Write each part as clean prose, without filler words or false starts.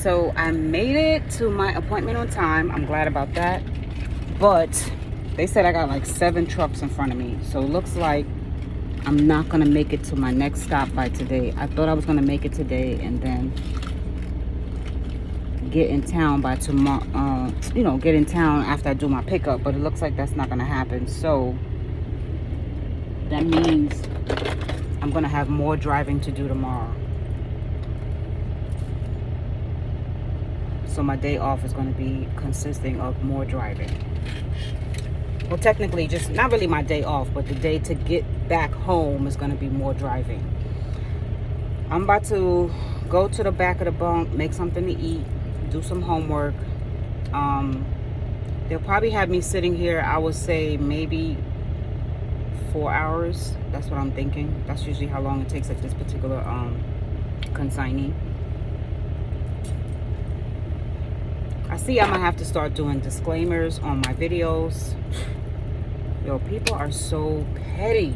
So I made it to my appointment on time. I'm glad about that. But they said I got like 7 trucks in front of me. So it looks like I'm not going to make it to my next stop by today. I thought I was going to make it today and then get in town by tomorrow. Get in town after I do my pickup. But it looks like that's not going to happen. So that means I'm going to have more driving to do tomorrow. So my day off is going to be consisting of more driving. Well, technically, just not really my day off, but the day to get back home is going to be more driving. I'm about to go to the back of the bunk, make something to eat, do some homework. They'll probably have me sitting here, I would say maybe 4 hours. That's what I'm thinking. That's usually how long it takes at this particular consignee. I see I'm gonna have to start doing disclaimers on my videos. Yo, people are so petty.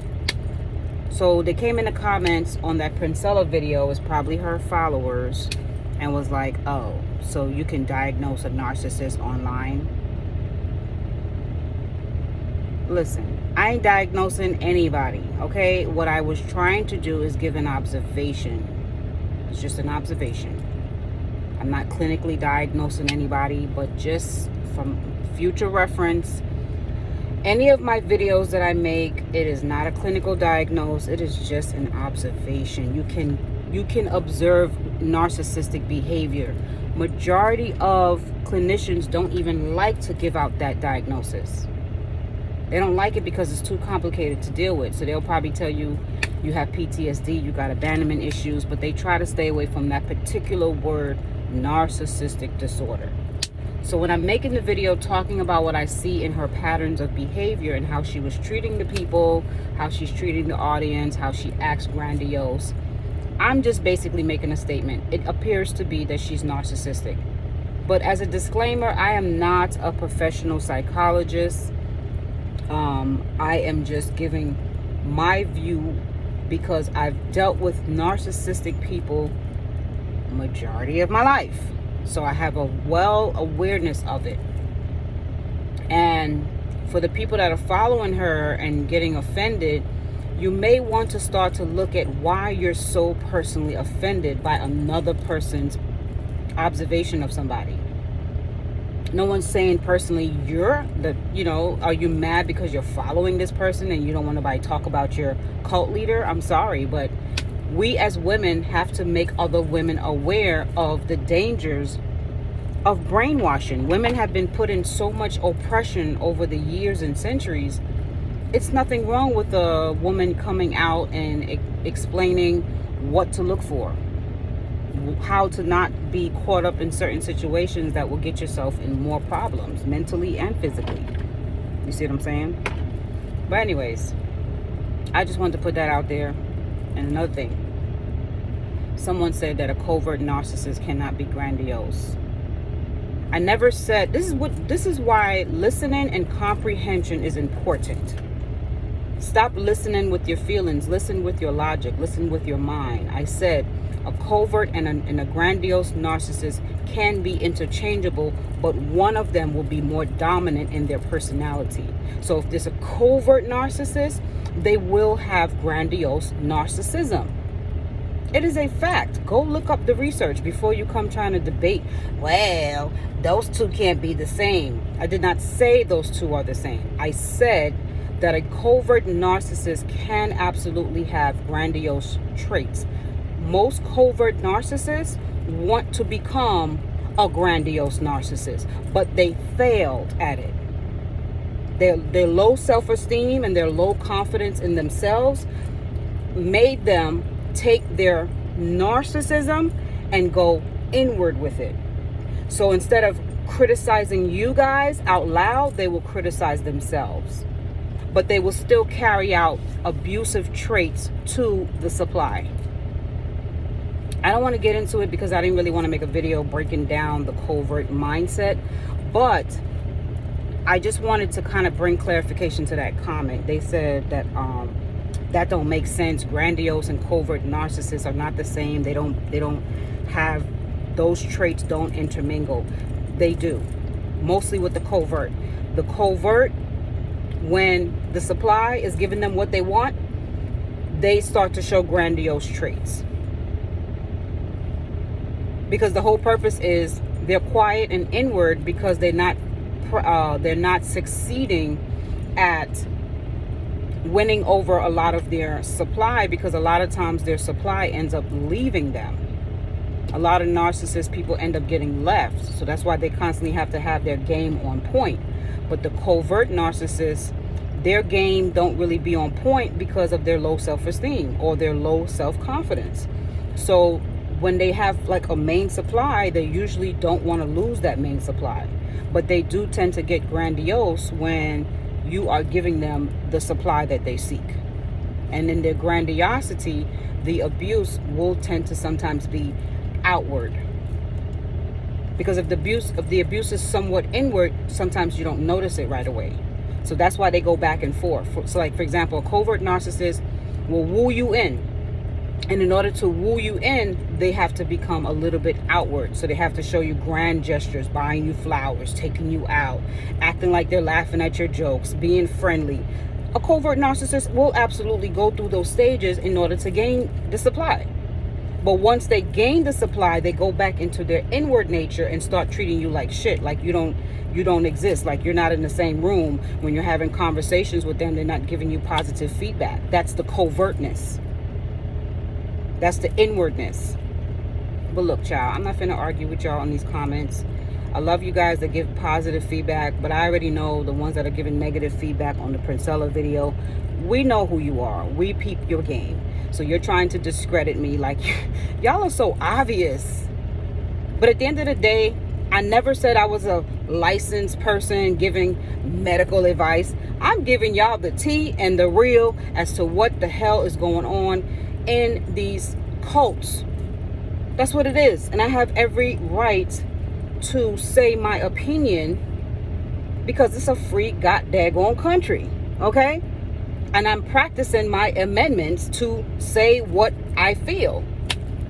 So they came in the comments on that Princella video, is probably her followers, and was like, oh, so you can diagnose a narcissist online? Listen, I ain't diagnosing anybody, okay? What I was trying to do is give an observation. It's just an observation. I'm not clinically diagnosing anybody, but just from future reference, any of my videos that I make, it is not a clinical diagnosis. It is just an observation. You can observe narcissistic behavior. Majority of clinicians don't even like to give out that diagnosis. They don't like it because it's too complicated to deal with. So they'll probably tell you you have PTSD, you got abandonment issues, but they try to stay away from that particular word, narcissistic disorder. So when I'm making the video talking about what I see in her patterns of behavior and how she was treating the people, how she's treating the audience, how she acts grandiose, I'm just basically making a statement. It appears to be that she's narcissistic. But as a disclaimer, I am not a professional psychologist. I am just giving my view because I've dealt with narcissistic people majority of my life. So I have a well awareness of it. And for the people that are following her and getting offended, you may want to start to look at why you're so personally offended by another person's observation of somebody. No one's saying personally are you mad because you're following this person and you don't want nobody to talk about your cult leader? I'm sorry, but we as women have to make other women aware of the dangers of brainwashing. Women have been put in so much oppression over the years and centuries. It's nothing wrong with a woman coming out and explaining what to look for, how to not be caught up in certain situations that will get yourself in more problems, mentally and physically. You see what I'm saying? But anyways, I just wanted to put that out there. And another thing, someone said that a covert narcissist cannot be grandiose. I never said, this is why listening and comprehension is important. Stop listening with your feelings, listen with your logic, listen with your mind. I said a covert and a grandiose narcissist can be interchangeable, but one of them will be more dominant in their personality. So if there's a covert narcissist, they will have grandiose narcissism. It is a fact. Go look up the research before you come trying to debate, well, those two can't be the same. I did not say those two are the same. I said that a covert narcissist can absolutely have grandiose traits. Most covert narcissists want to become a grandiose narcissist, but they failed at it. Their low self-esteem and their low confidence in themselves made them take their narcissism and go inward with it. So instead of criticizing you guys out loud, they will criticize themselves. But they will still carry out abusive traits to the supply. I don't want to get into it because I didn't really want to make a video breaking down the covert mindset, but I just wanted to kind of bring clarification to that comment. They said that that don't make sense. Grandiose and covert narcissists are not the same. They don't have those traits don't intermingle. They do, mostly with the covert. The covert, when the supply is giving them what they want, they start to show grandiose traits. Because the whole purpose is they're quiet and inward because they're not succeeding at winning over a lot of their supply, because a lot of times their supply ends up leaving them. A lot of narcissist people end up getting left. So that's why they constantly have to have their game on point. But the covert narcissists, their game don't really be on point because of their low self-esteem or their low self-confidence. So when they have like a main supply, they usually don't want to lose that main supply. But they do tend to get grandiose when you are giving them the supply that they seek. And in their grandiosity, the abuse will tend to sometimes be outward. Because if the abuse is somewhat inward, sometimes you don't notice it right away. So that's why they go back and forth. So like, for example, a covert narcissist will woo you in. And in order to woo you in, they have to become a little bit outward. So they have to show you grand gestures, buying you flowers, taking you out, acting like they're laughing at your jokes, being friendly. A covert narcissist will absolutely go through those stages in order to gain the supply. But once they gain the supply, they go back into their inward nature and start treating you like shit, like you don't exist, like you're not in the same room. When you're having conversations with them, they're not giving you positive feedback. That's the covertness. That's the inwardness. But look, child, I'm not finna argue with y'all on these comments. I love you guys that give positive feedback, but I already know the ones that are giving negative feedback on the Princella video. We know who you are. We peep your game. So you're trying to discredit me like y'all are so obvious. But at the end of the day, I never said I was a licensed person giving medical advice. I'm giving y'all the tea and the real as to what the hell is going on in these cults. That's what it is. And I have every right to say my opinion because it's a free goddamn country. Okay? And I'm practicing my amendments to say what I feel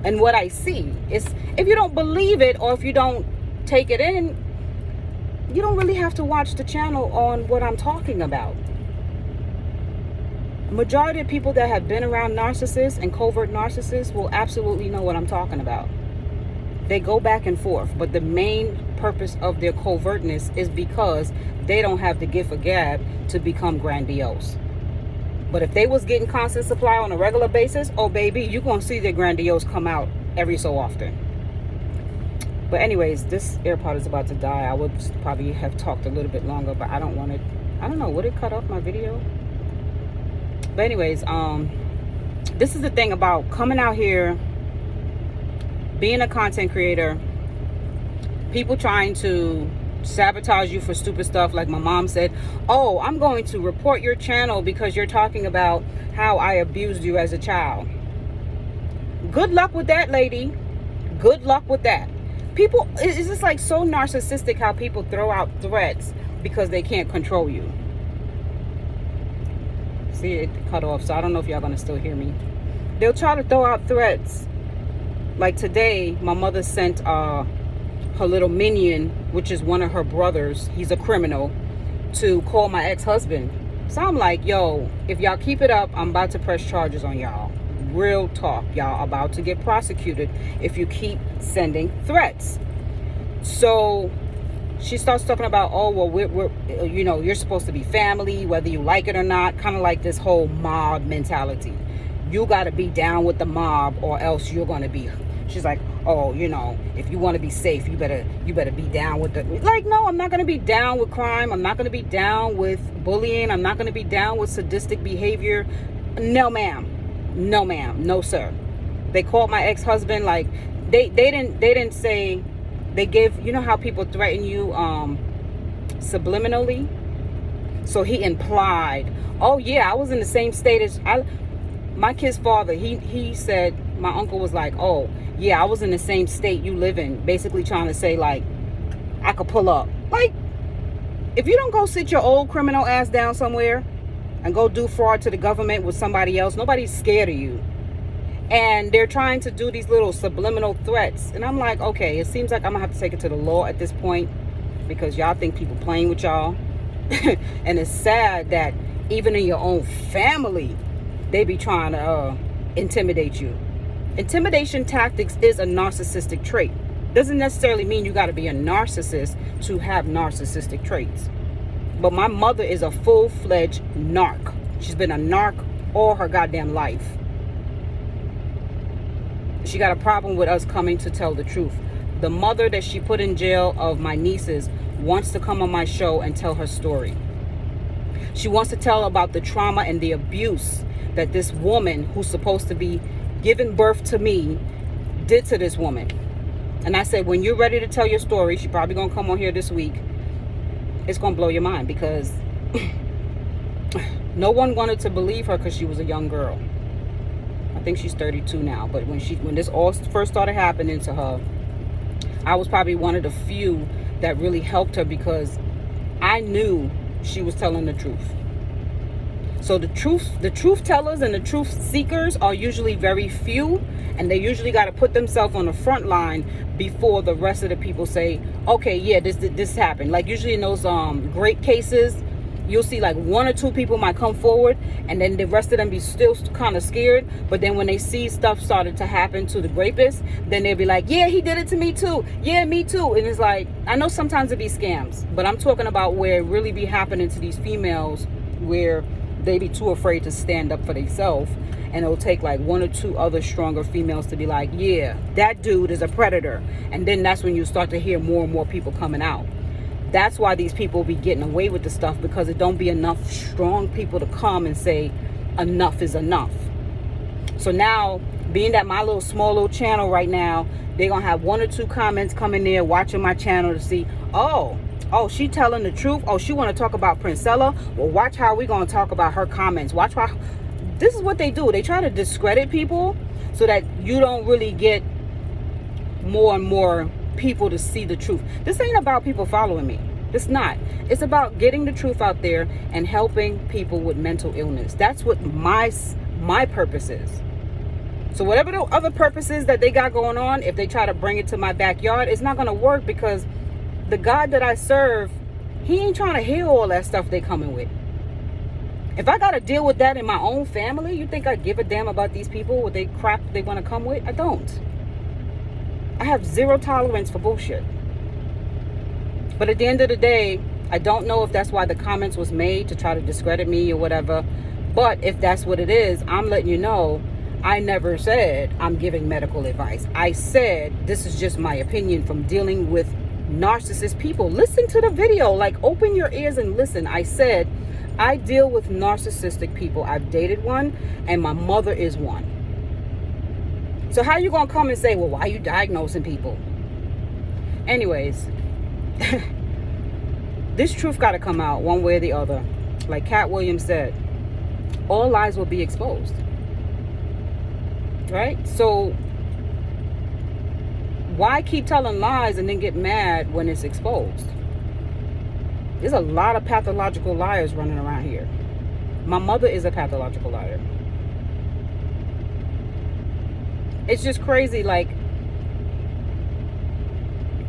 and what I see. It's, if you don't believe it or if you don't take it in, you don't really have to watch the channel on what I'm talking about. Majority of people that have been around narcissists and covert narcissists will absolutely know what I'm talking about. They go back and forth, but the main purpose of their covertness is because they don't have the gift of gab to become grandiose. But if they was getting constant supply on a regular basis, oh baby, you're going to see their grandiose come out every so often. But anyways, this AirPod is about to die. I would probably have talked a little bit longer, but I don't want it. I don't know, would it cut off my video? But anyways, this is the thing about coming out here, being a content creator, people trying to sabotage you for stupid stuff. Like my mom said, oh, I'm going to report your channel because you're talking about how I abused you as a child. Good luck with that, lady. Good luck with that. People, it's just like so narcissistic how people throw out threats because they can't control you. See, it cut off, so I don't know if y'all gonna still hear me. They'll try to throw out threats. Like today, my mother sent her little minion, which is one of her brothers, he's a criminal, to call my ex-husband. So I'm like, yo, if y'all keep it up, I'm about to press charges on y'all. Real talk, y'all about to get prosecuted if you keep sending threats. So she starts talking about, oh, well, we're you know, you're supposed to be family, whether you like it or not. Kind of like this whole mob mentality. You got to be down with the mob or else you're going to be. She's like, oh, you know, if you want to be safe, you better be down with the. Like, no, I'm not going to be down with crime. I'm not going to be down with bullying. I'm not going to be down with sadistic behavior. No, ma'am. No, ma'am. No, sir. They called my ex-husband. Like, they didn't say. They gave, you know how people threaten you subliminally? So he implied, oh yeah, I was in the same state as my kid's father. He said, my uncle was like, oh yeah, I was in the same state you live in. Basically trying to say like, I could pull up. Like, if you don't go sit your old criminal ass down somewhere and go do fraud to the government with somebody else, nobody's scared of you. And they're trying to do these little subliminal threats. And I'm like, okay, it seems like I'm going to have to take it to the law at this point, because y'all think people playing with y'all. And it's sad that even in your own family, they be trying to intimidate you. Intimidation tactics is a narcissistic trait. Doesn't necessarily mean you got to be a narcissist to have narcissistic traits. But my mother is a full-fledged narc. She's been a narc all her goddamn life. She got a problem with us coming to tell the truth. The mother that she put in jail of my nieces wants to come on my show and tell her story. She wants to tell about the trauma and the abuse that this woman, who's supposed to be giving birth to me, did to this woman. And I said, when you're ready to tell your story, she's probably going to come on here this week. It's going to blow your mind, because no one wanted to believe her because she was a young girl. I think she's 32 now. But when this all first started happening to her, I was probably one of the few that really helped her, because I knew she was telling the truth. So the truth tellers and the truth seekers are usually very few, and they usually got to put themselves on the front line before the rest of the people say, okay, yeah, this happened. Like usually in those great cases, you'll see like one or two people might come forward, and then the rest of them be still kind of scared. But then when they see stuff started to happen to the rapist, then they'll be like, yeah, he did it to me too. Yeah, me too. And it's like, I know sometimes it be scams, but I'm talking about where it really be happening to these females, where they be too afraid to stand up for themselves. And it'll take like one or two other stronger females to be like, yeah, that dude is a predator. And then that's when you start to hear more and more people coming out. That's why these people be getting away with the stuff, because it don't be enough strong people to come and say enough is enough. So now, being that my small little channel right now, they're going to have one or two comments coming there watching my channel to see, oh, she telling the truth. Oh, she want to talk about Princella. Well, watch how we going to talk about her comments. Watch how. This is what they do. They try to discredit people so that you don't really get more and more people to see the truth. This ain't about people following me. It's not. It's about getting the truth out there and helping people with mental illness. That's what my purpose is. So whatever the other purposes that they got going on, if they try to bring it to my backyard, it's not going to work, because the God that I serve, he ain't trying to hear all that stuff they coming with. If I got to deal with that in my own family, you think I give a damn about these people, what they crap they want to come with? I don't. I have zero tolerance for bullshit. But at the end of the day, I don't know if that's why the comments was made, to try to discredit me or whatever. But if that's what it is, I'm letting you know, I never said I'm giving medical advice. I said this is just my opinion from dealing with narcissist people. Listen to the video. Like, open your ears and listen. I said I deal with narcissistic people. I've dated one, and my mother is one. So how you gonna come and say, well, why are you diagnosing people? Anyways, this truth got to come out one way or the other. Like Cat Williams said, all lies will be exposed. Right? So why keep telling lies and then get mad when it's exposed? There's a lot of pathological liars running around here. My mother is a pathological liar. It's just crazy, like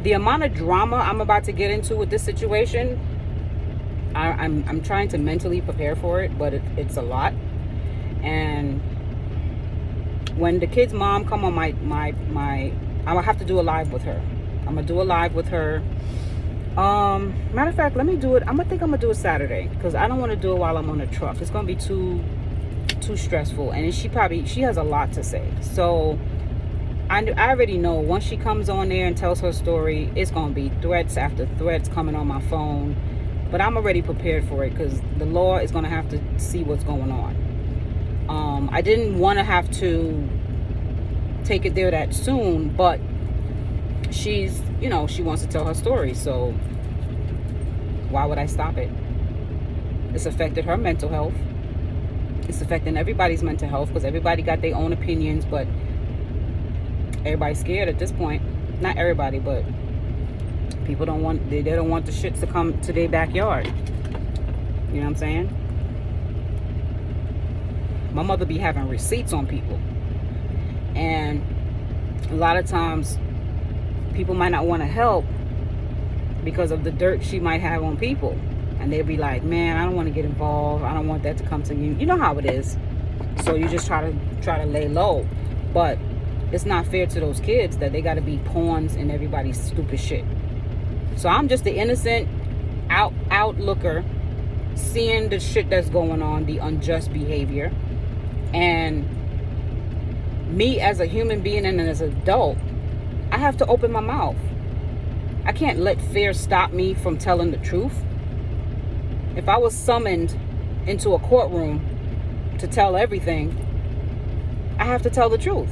the amount of drama I'm about to get into with this situation. I'm trying to mentally prepare for it, but it's a lot. And when the kid's mom come on my I'm gonna have to do a live with her. I'm gonna do a live with her. Matter of fact, let me do it. I'm gonna do it Saturday, because I don't want to do it while I'm on the truck. It's gonna be too stressful, and she has a lot to say. So I already know once she comes on there and tells her story, it's gonna be threats after threats coming on my phone. But I'm already prepared for it, because the law is gonna have to see what's going on. I didn't want to have to take it there that soon, but she's, she wants to tell her story, so why would I stop it? It's affected her mental health. It's affecting everybody's mental health, because everybody got their own opinions, but everybody's scared at this point. Not everybody, but people don't want, they don't want the shits to come to their backyard. You know what I'm saying? My mother be having receipts on people. And a lot of times people might not want to help because of the dirt she might have on people. And they'll be like, man, I don't want to get involved. I don't want that to come to you. You know how it is. So you just try to lay low. But it's not fair to those kids that they got to be pawns in everybody's stupid shit. So I'm just the innocent outlooker, seeing the shit that's going on, the unjust behavior. And me as a human being and as an adult, I have to open my mouth. I can't let fear stop me from telling the truth. If I was summoned into a courtroom to tell everything, I have to tell the truth.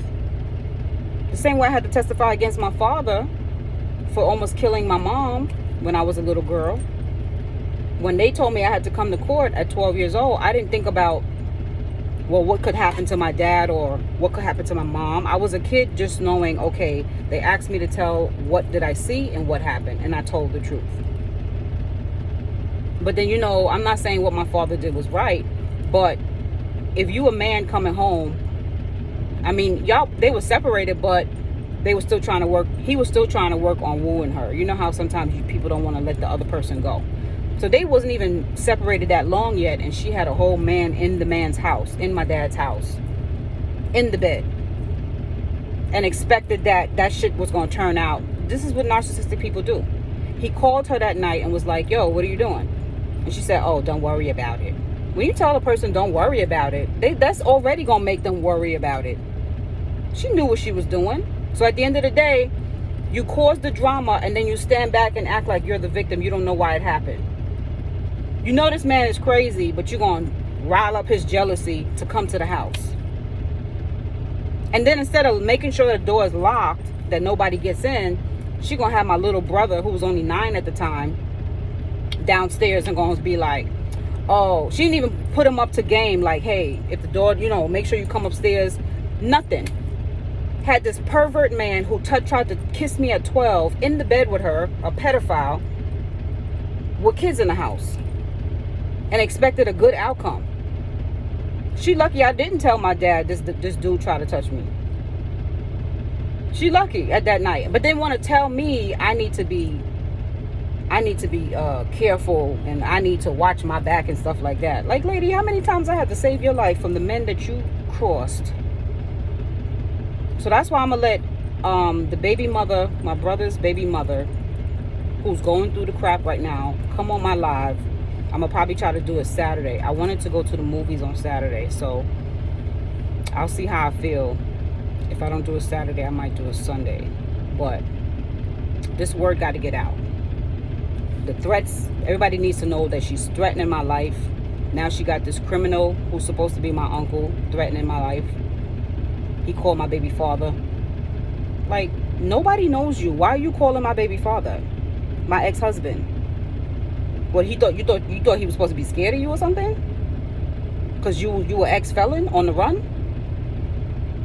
The same way I had to testify against my father for almost killing my mom when I was a little girl. When they told me I had to come to court at 12 years old, I didn't think about, well, what could happen to my dad or what could happen to my mom. I was a kid just knowing, okay, they asked me to tell what did I see and what happened, and I told the truth. But then, I'm not saying what my father did was right, but if you a man coming home, I mean, they were separated, but they were still trying to work. He was still trying to work on wooing her. You know how sometimes people don't want to let the other person go. So they wasn't even separated that long yet, and she had a whole man in the man's house, in my dad's house, in the bed, and expected that shit was going to turn out. This is what narcissistic people do. He called her that night and was like, yo, what are you doing? And she said, oh, don't worry about it. When you tell a person don't worry about it, that's already going to make them worry about it. She knew what she was doing. So at the end of the day, you cause the drama and then you stand back and act like you're the victim. You don't know why it happened. You know this man is crazy, but you're going to rile up his jealousy to come to the house. And then instead of making sure the door is locked, that nobody gets in, she going to have my little brother, who was only 9 at the time, downstairs and going to be like, oh, she didn't even put him up to game. Like, hey, if the door, make sure you come upstairs. Nothing. Had this pervert man who tried to kiss me at 12 in the bed with her, a pedophile, with kids in the house, and expected a good outcome. She lucky I didn't tell my dad this dude tried to touch me. She lucky at that night, but didn't want to tell me I need to be careful and I need to watch my back and stuff like that. Like, lady, how many times I had to save your life from the men that you crossed? So that's why I'm gonna let the baby mother, my brother's baby mother, who's going through the crap right now, come on my live. I'm gonna probably try to do it Saturday. I wanted to go to the movies on Saturday, so I'll see how I feel. If I don't do it Saturday, I might do it Sunday. But this word got to get out. The threats, everybody needs to know that she's threatening my life. Now she got this criminal who's supposed to be my uncle threatening my life. He called my baby father. Like, nobody knows you. Why are you calling my baby father? My ex-husband. What, you thought he was supposed to be scared of you or something? Because you were ex-felon on the run?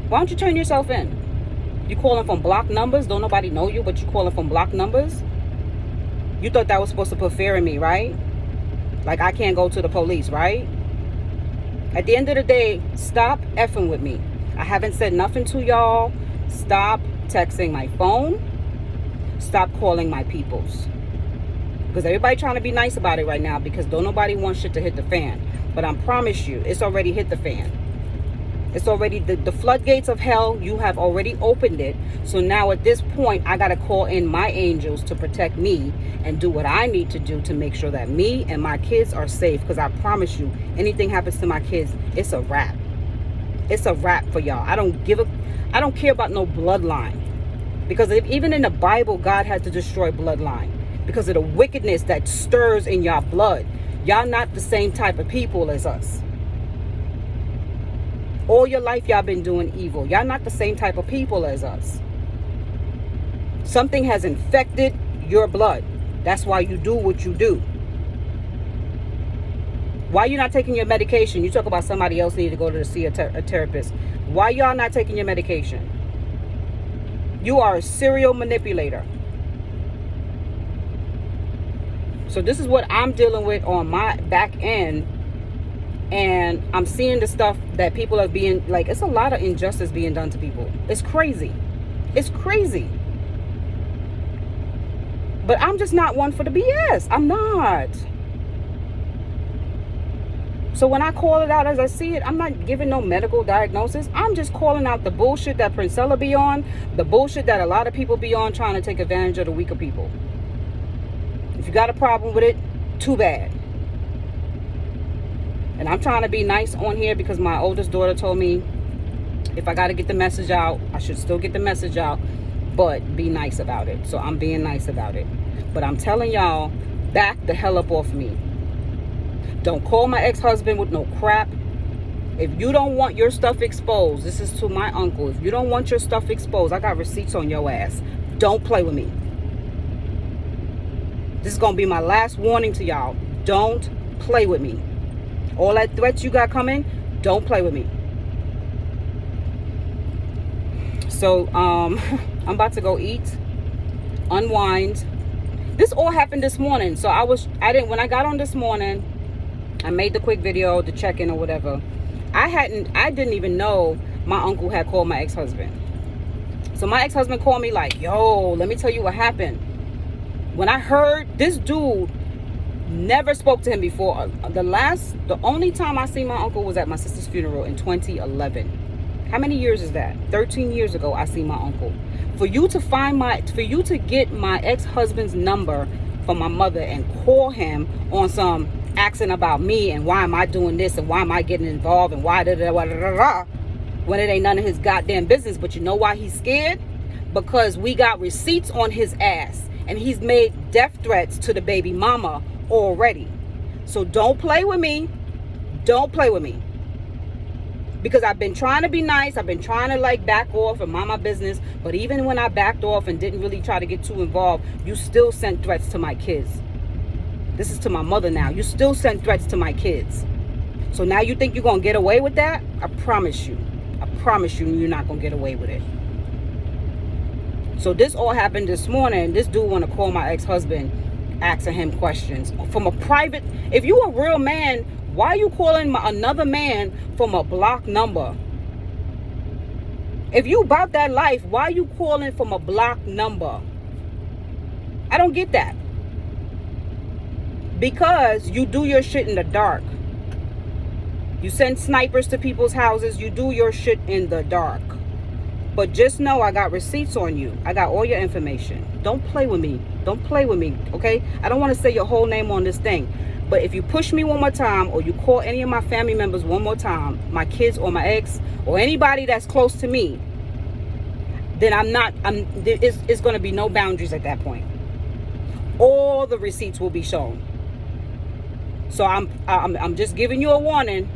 Why don't you turn yourself in? You calling from blocked numbers? Don't nobody know you, but you calling from blocked numbers? You thought that was supposed to put fear in me, right? Like I can't go to the police, right? At the end of the day, stop effing with me. I haven't said nothing to y'all. Stop texting my phone. Stop calling my peoples. Because everybody trying to be nice about it right now because don't nobody want shit to hit the fan. But I promise you, it's already hit the fan. It's already, the floodgates of hell, you have already opened it. So now at this point, I got to call in my angels to protect me and do what I need to do to make sure that me and my kids are safe. Because I promise you, anything happens to my kids, it's a wrap. It's a wrap for y'all. I don't care about no bloodline. Because even in the Bible, God had to destroy bloodline. Because of the wickedness that stirs in y'all blood. Y'all not the same type of people as us. All your life y'all been doing evil. Y'all not the same type of people as us. Something has infected your blood. That's why you do what you do. Why you not taking your medication? You talk about somebody else need to go to see a therapist. Why y'all not taking your medication? You are a serial manipulator. So this is what I'm dealing with on my back end And I'm seeing the stuff that people are being, like, it's a lot of injustice being done to people. It's crazy. It's crazy. But I'm just not one for the BS. I'm not. So when I call it out as I see it, I'm not giving no medical diagnosis. I'm just calling out the bullshit that Princella be on, the bullshit that a lot of people be on, trying to take advantage of the weaker people. If you got a problem with it, too bad. And I'm trying to be nice on here because my oldest daughter told me if I got to get the message out, I should still get the message out, but be nice about it. So I'm being nice about it. But I'm telling y'all, back the hell up off me. Don't call my ex-husband with no crap. If you don't want your stuff exposed, this is to my uncle. If you don't want your stuff exposed, I got receipts on your ass. Don't play with me. This is going to be my last warning to y'all. Don't play with me. All that threats you got coming, don't play with me. So, I'm about to go eat, unwind. This all happened this morning. So when I got on this morning, I made the quick video, the check-in or whatever. I didn't even know my uncle had called my ex-husband. So my ex-husband called me like, yo, let me tell you what happened. When I heard this dude, never spoke to him before. The only time I seen my uncle was at my sister's funeral in 2011. How many years is that? 13 years ago I seen my uncle. For you to get my ex-husband's number from my mother and call him on some asking about me and why am I doing this and why am I getting involved and why when it ain't none of his goddamn business. But you know why he's scared? Because we got receipts on his ass and he's made death threats to the baby mama already. So don't play with me. Don't play with me. Because I've been trying to be nice. I've been trying to like back off and mind my business. But even when I backed off and didn't really try to get too involved, you still sent threats to my kids. This is to my mother now. You still sent threats to my kids. So now you think you're going to get away with that? I promise you. I promise you you're not going to get away with it. So this all happened this morning. This dude want to call my ex-husband, asking him questions from a private. If you a real man, why are you calling another man from a block number? If you about that life, why are you calling from a block number? I don't get that. Because you do your shit in the dark. You send snipers to people's houses. You do your shit in the dark. But just know I got receipts on you. I got all your information. Don't play with me. Don't play with me, okay? I don't want to say your whole name on this thing. But if you push me one more time or you call any of my family members one more time, my kids or my ex or anybody that's close to me, then it's going to be no boundaries at that point. All the receipts will be shown. So I'm just giving you a warning.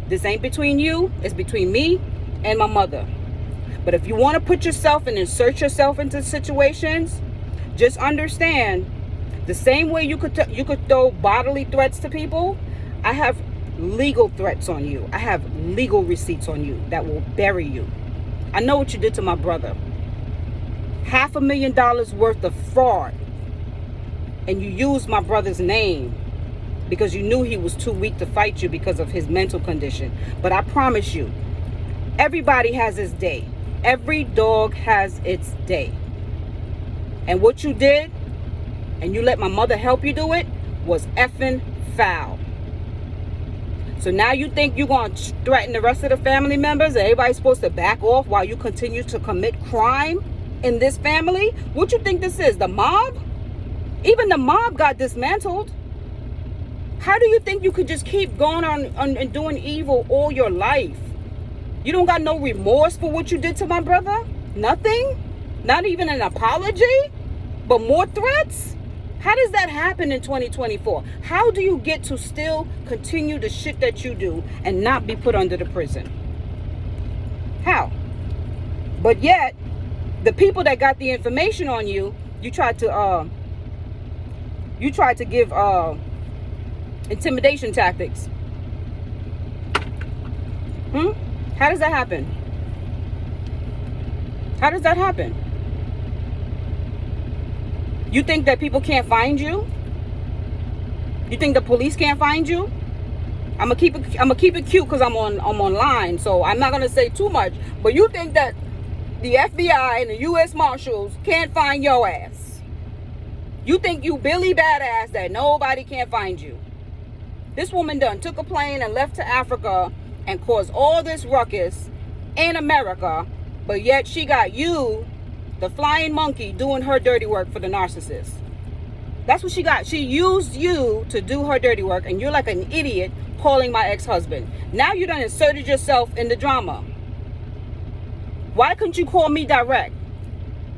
This ain't between you. It's between me and my mother. But if you want to put yourself and insert yourself into situations, just understand the same way you could throw bodily threats to people. I have legal threats on you. I have legal receipts on you that will bury you. I know what you did to my brother. $500,000 worth of fraud. And you used my brother's name because you knew he was too weak to fight you because of his mental condition. But I promise you, everybody has his day. Every dog has its day. And what you did, and you let my mother help you do it, was effing foul. So now you think you're going to threaten the rest of the family members and everybody's supposed to back off while you continue to commit crime in this family? What you think this is, the mob? Even the mob got dismantled. How do you think you could just keep going on and doing evil all your life? You don't got no remorse for what you did to my brother? Nothing? Not even an apology? But more threats? How does that happen in 2024? How do you get to still continue the shit that you do and not be put under the prison? How? But yet, the people that got the information on you, you tried to give intimidation tactics. How does that happen? How does that happen? You think that people can't find you? You think the police can't find you? I'm gonna keep it cute because I'm online, so I'm not gonna say too much. But you think that the FBI and the U.S. Marshals can't find your ass? You think you Billy Badass that nobody can find you? This woman done took a plane and left to Africa and caused all this ruckus in America, but yet she got you, the flying monkey, doing her dirty work for the narcissist. That's what she got. She used you to do her dirty work, and you're like an idiot calling my ex-husband. Now you done inserted yourself in the drama. Why couldn't you call me direct?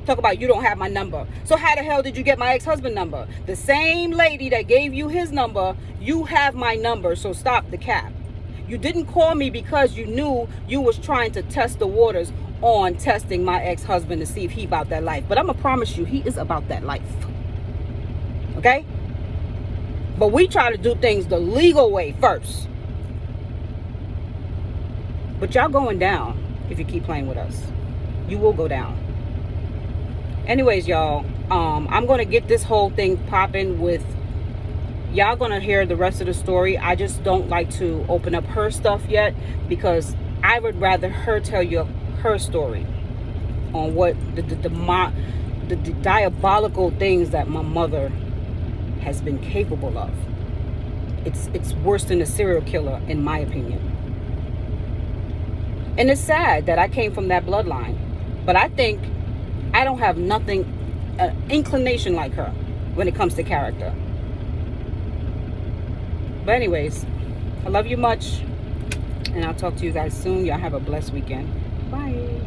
Talk about you don't have my number. So how the hell did you get my ex-husband number? The same lady that gave you his number, you have my number, so stop the cap. You didn't call me because you knew you was trying to test the waters on testing my ex-husband to see if he about that life. But I'm gonna promise you, he is about that life. Okay? But we try to do things the legal way first. But y'all going down if you keep playing with us. You will go down. Anyways, y'all, I'm going to get this whole thing popping with, y'all going to hear the rest of the story. I just don't like to open up her stuff yet because I would rather her tell you her story on what the diabolical things that my mother has been capable of. It's worse than a serial killer, in my opinion. And it's sad that I came from that bloodline, but I think I don't have nothing, inclination like her when it comes to character. But anyways, I love you much, and I'll talk to you guys soon. Y'all have a blessed weekend. Bye.